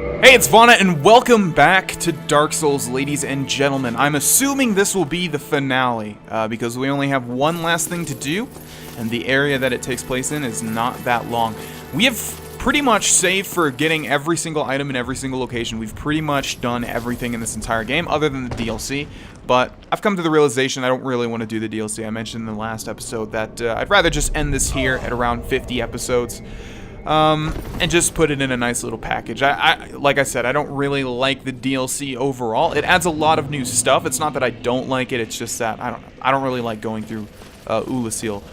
Hey, it's Vana, and welcome back to Dark Souls, ladies and gentlemen. I'm assuming this will be the finale, because we only have one last thing to do, and the area that it takes place in is not that long. We have pretty much saved for getting every single item in every single location. We've pretty much done everything in this entire game, other than the DLC, but I've come to the realization I don't really want to do the DLC. I mentioned in the last episode that I'd rather just end this here at around 50 episodes. And just put it in a nice little package. Like I said, I don't really like the DLC overall. It adds a lot of new stuff. It's not that I don't like it, it's just that, I don't really like going through Ulasil.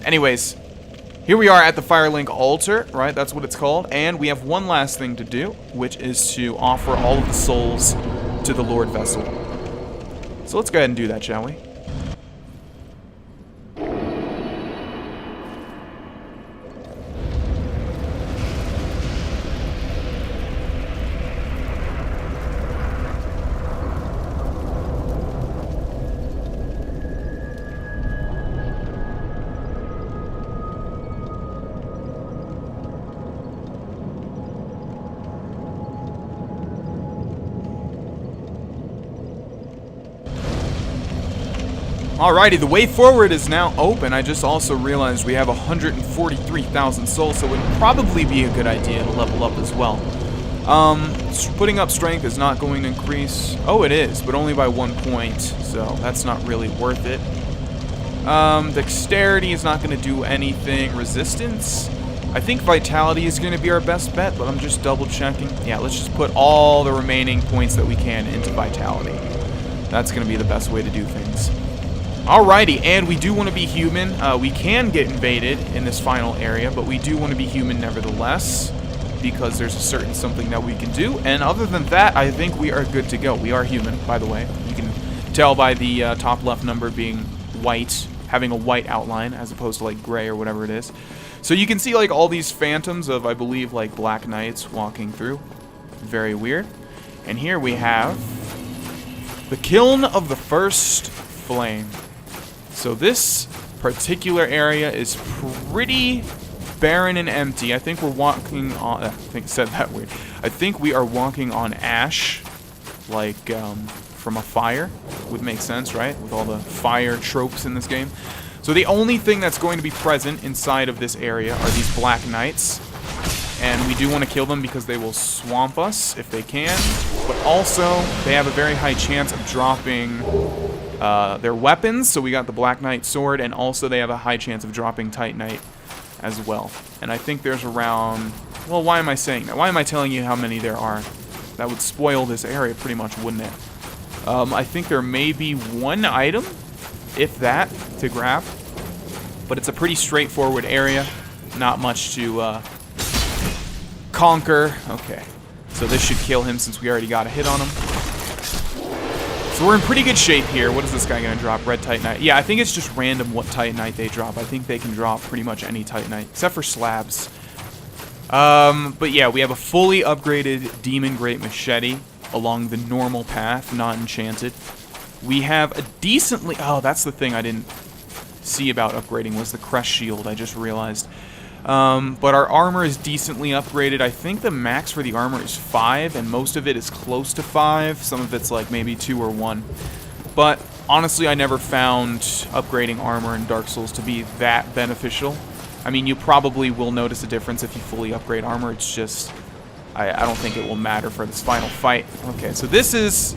Anyways, here we are at the Firelink altar, right? That's what it's called. And we have one last thing to do, which is to offer all of the souls to the Lord Vessel. So let's go ahead and do that, shall we? Alrighty, the way forward is now open. I just also realized we have 143,000 souls, so it would probably be a good idea to level up as well. Putting up strength is not going to increase. Oh, it is, but only by 1 point, so that's not really worth it. Dexterity is not going to do anything. Resistance, I think Vitality is going to be our best bet, but I'm just double checking. Yeah, let's just put all the remaining points that we can into Vitality. That's going to be the best way to do things. Alrighty, and we do want to be human. We can get invaded in this final area, but we do want to be human nevertheless, because there's a certain something that we can do. And other than that, I think we are good to go. We are human, by the way. You can tell by the top left number being white, having a white outline, as opposed to like gray or whatever it is. So you can see like all these phantoms of, I believe, like Black Knights walking through. Very weird. And here we have the Kiln of the First Flame. So this particular area is pretty barren and empty. I think we're walking on... I said that weird. I think we are walking on ash, like from a fire. Would make sense, right? With all the fire tropes in this game. So the only thing that's going to be present inside of this area are these Black Knights. And we do want to kill them because they will swamp us if they can. But also, they have a very high chance of dropping... their weapons, so we got the Black Knight sword, and also they have a high chance of dropping Titanite as well. And I think there's around... Well, why am I saying that? Why am I telling you how many there are? That would spoil this area pretty much, wouldn't it? I think there may be one item, if that, to grab. But it's a pretty straightforward area. Not much to conquer. Okay, so this should kill him since we already got a hit on him. So we're in pretty good shape here. What is this guy going to drop? Red Titanite. Yeah, I think it's just random what Titanite they drop. I think they can drop pretty much any Titanite, except for slabs. But yeah, we have a fully upgraded Demon Great Machete along the normal path, not enchanted. We have a decently... Oh, that's the thing I didn't see about upgrading, was the Crest Shield, I just realized. But our armor is decently upgraded. I think the max for the armor is 5, and most of it is close to 5. Some of it's like maybe 2 or 1. But honestly, I never found upgrading armor in Dark Souls to be that beneficial. I mean, you probably will notice a difference if you fully upgrade armor. It's just, I don't think it will matter for this final fight. Okay, so this is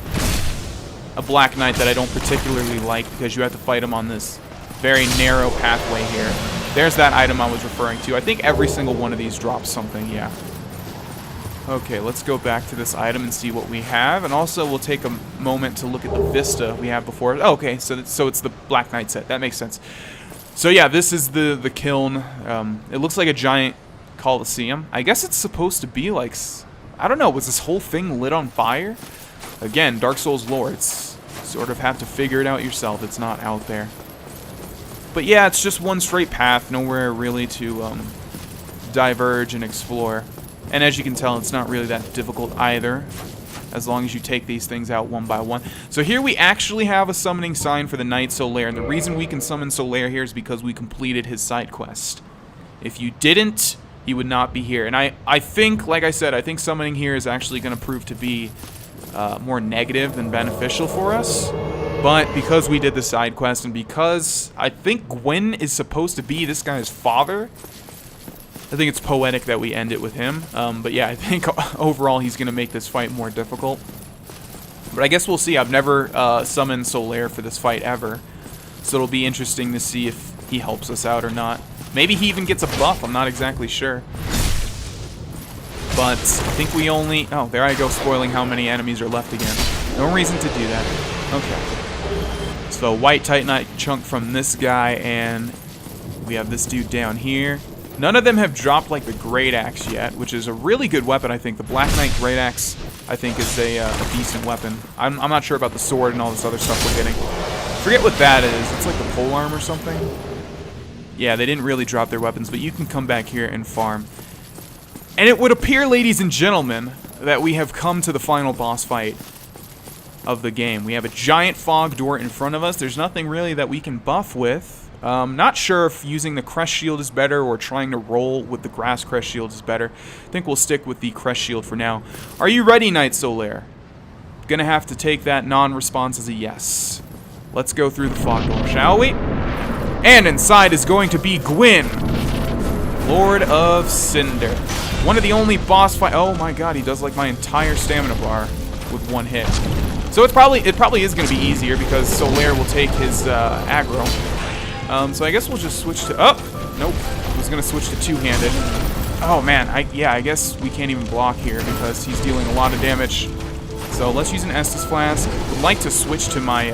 a Black Knight that I don't particularly like because you have to fight him on this very narrow pathway here. There's that item I was referring to. I think every single one of these drops something, yeah. Okay, let's go back to this item and see what we have. And also, we'll take a moment to look at the vista we have before. Oh, okay, so it's the Black Knight set. That makes sense. So yeah, this is the kiln. It looks like a giant coliseum. I guess it's supposed to be like... I don't know, was this whole thing lit on fire? Again, Dark Souls lore. It's sort of have to figure it out yourself. It's not out there. But yeah, it's just one straight path, nowhere really to diverge and explore. And as you can tell, it's not really that difficult either, as long as you take these things out one by one. So here we actually have a summoning sign for the Knight Solaire, and the reason we can summon Solaire here is because we completed his side quest. If you didn't, he would not be here. And I think, like I said, I think summoning here is actually going to prove to be more negative than beneficial for us. But because we did the side quest, and because I think Gwyn is supposed to be this guy's father, I think it's poetic that we end it with him. But yeah, I think overall he's going to make this fight more difficult. But I guess we'll see. I've never summoned Solaire for this fight ever. So it'll be interesting to see if he helps us out or not. Maybe he even gets a buff. I'm not exactly sure. But I think we only... Oh, there I go, spoiling how many enemies are left again. No reason to do that. Okay. So white Titanite chunk from this guy, and we have this dude down here. None of them have dropped, like, the Great Axe yet, which is a really good weapon, I think. The Black Knight Great Axe, I think, is a decent weapon. I'm not sure about the sword and all this other stuff we're getting. Forget what that is. It's like the polearm or something. Yeah, they didn't really drop their weapons, but you can come back here and farm. And it would appear, ladies and gentlemen, that we have come to the final boss fight of the game. We have a giant fog door in front of us. There's nothing really that we can buff with. Not sure if using the Crest Shield is better or trying to roll with the Grass Crest Shield is better. I think we'll stick with the Crest Shield for now. Are you ready, Knight Solaire? Gonna have to take that non-response as a yes. Let's go through the fog door, shall we? And inside is going to be Gwyn, Lord of Cinder. One of the only boss fight. Oh my god, he does like my entire stamina bar with one hit. So it probably is going to be easier because Solaire will take his aggro. So I guess we'll just switch to... Oh! Nope. I was going to switch to two-handed. Oh man, I guess we can't even block here because he's dealing a lot of damage. So let's use an Estus Flask. Would like to switch to my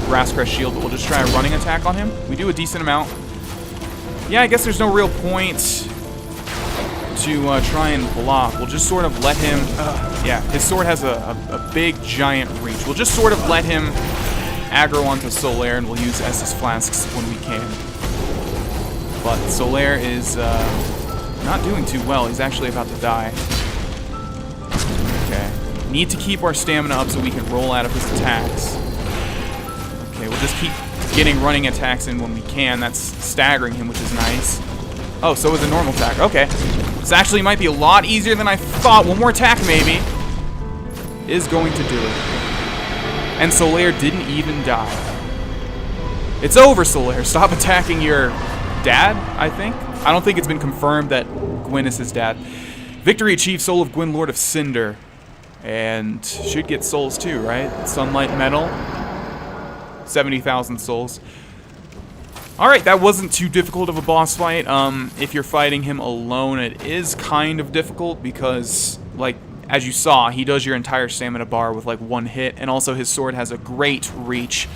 Grass Crest Shield, but we'll just try a running attack on him. We do a decent amount. Yeah, I guess there's no real point to try and block. We'll just sort of let him... yeah, his sword has a big, giant reach. We'll just sort of let him aggro onto Solaire, and we'll use Estus Flasks when we can. But Solaire is not doing too well. He's actually about to die. Okay. Need to keep our stamina up so we can roll out of his attacks. Okay, we'll just keep getting running attacks in when we can. That's staggering him, which is nice. Oh, so is a normal attack. Okay. This actually might be a lot easier than I thought. One more attack, maybe, is going to do it. And Solaire didn't even die. It's over, Solaire. Stop attacking your dad, I think. I don't think it's been confirmed that Gwyn is his dad. Victory achieved, Soul of Gwyn, Lord of Cinder. And should get souls too, right? Sunlight Metal. 70,000 souls. Alright, that wasn't too difficult of a boss fight. If you're fighting him alone, it is kind of difficult because, like, as you saw, he does your entire stamina bar with, like, one hit, and also his sword has a great reach.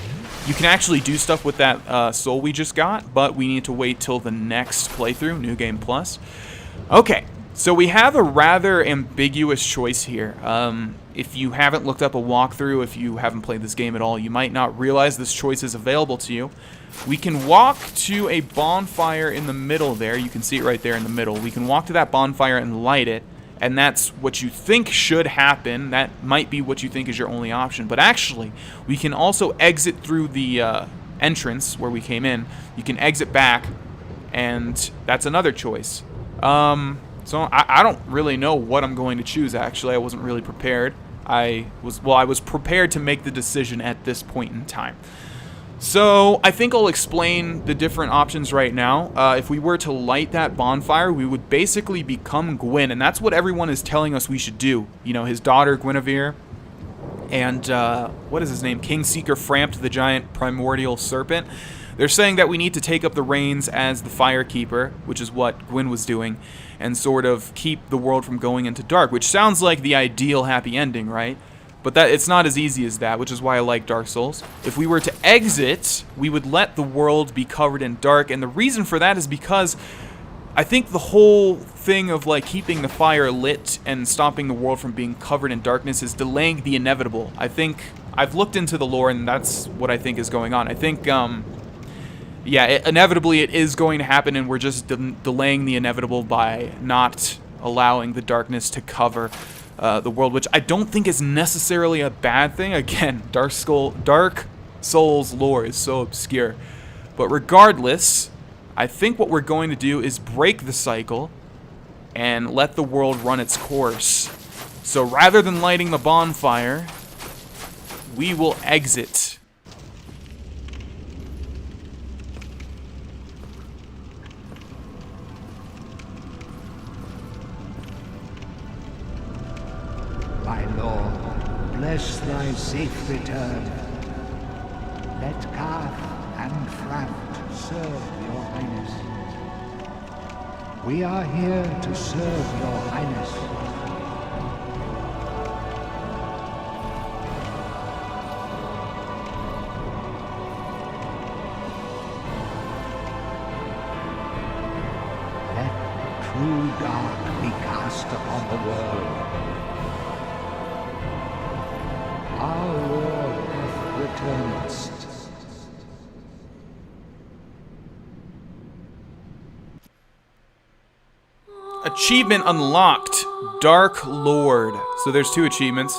You can actually do stuff with that soul we just got, but we need to wait till the next playthrough, New Game Plus. Okay, so we have a rather ambiguous choice here. If you haven't looked up a walkthrough, if you haven't played this game at all, you might not realize this choice is available to you. We can walk to a bonfire in the middle there. You can see it right there in the middle. We can walk to that bonfire and light it, and that's what you think should happen. That might be what you think is your only option. But actually, we can also exit through the entrance where we came in. You can exit back, and that's another choice. So I don't really know what I'm going to choose, actually. I wasn't really prepared. I was prepared to make the decision at this point in time. So I think I'll explain the different options right now. If we were to light that bonfire, we would basically become Gwyn, and that's what everyone is telling us we should do. You know, his daughter Guinevere, and what is his name? Kingseeker Frampt, the giant primordial serpent. They're saying that we need to take up the reins as the Firekeeper, which is what Gwyn was doing, and sort of keep the world from going into dark, which sounds like the ideal happy ending, right? But that it's not as easy as that, which is why I like Dark Souls. If we were to exit, we would let the world be covered in dark, and the reason for that is because I think the whole thing of, like, keeping the fire lit and stopping the world from being covered in darkness is delaying the inevitable. I think I've looked into the lore, and that's what I think is going on. I think, yeah, inevitably it is going to happen, and we're just delaying the inevitable by not allowing the darkness to cover the world, which I don't think is necessarily a bad thing. Again, Dark Souls lore is so obscure. But regardless, I think what we're going to do is break the cycle and let the world run its course. So rather than lighting the bonfire, we will exit. My lord, bless thy safe return. Let Carth and Fraft serve your highness. We are here to serve your highness. Let true dark be cast upon the world. Our Lord hath returned. Achievement unlocked, Dark Lord. So there's 2 achievements.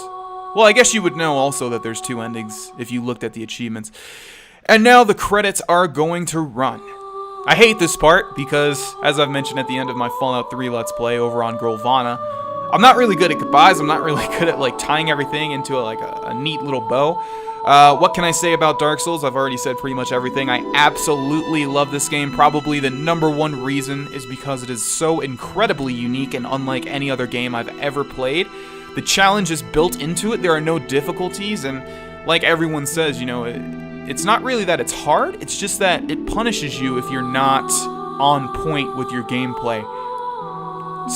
Well, I guess you would know also that there's 2 endings if you looked at the achievements. And now the credits are going to run. I hate this part because, as I've mentioned at the end of my Fallout 3 Let's Play over on Grohlvana, I'm not really good at goodbyes. I'm not really good at like tying everything into a neat little bow. What can I say about Dark Souls? I've already said pretty much everything. I absolutely love this game. Probably the #1 reason is because it is so incredibly unique and unlike any other game I've ever played. The challenge is built into it. There are no difficulties, and like everyone says, you know, it's not really that it's hard. It's just that it punishes you if you're not on point with your gameplay.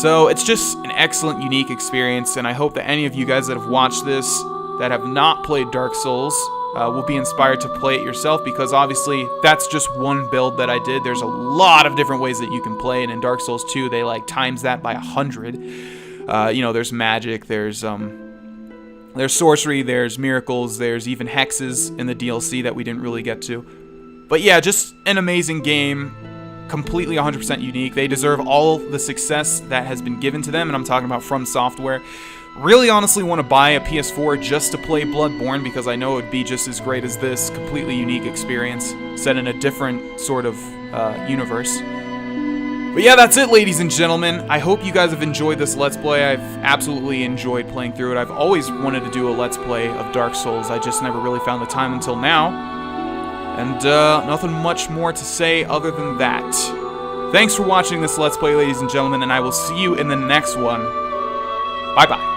So it's just an excellent, unique experience, and I hope that any of you guys that have watched this that have not played Dark Souls will be inspired to play it yourself, because obviously that's just one build that I did. There's a lot of different ways that you can play, and in Dark Souls 2 they like times that by 100. You know, there's magic, there's sorcery, there's miracles, there's even hexes in the DLC that we didn't really get to. But yeah, just an amazing game. Completely 100% unique. They deserve all the success that has been given to them, and I'm talking about From Software. Really honestly want to buy a PS4 just to play Bloodborne, because I know it would be just as great as this completely unique experience set in a different sort of universe. But yeah, that's it, ladies and gentlemen. I hope you guys have enjoyed this Let's Play. I've absolutely enjoyed playing through it. I've always wanted to do a Let's Play of Dark Souls. I just never really found the time until now. And nothing much more to say other than that. Thanks for watching this Let's Play, ladies and gentlemen, and I will see you in the next one. Bye-bye.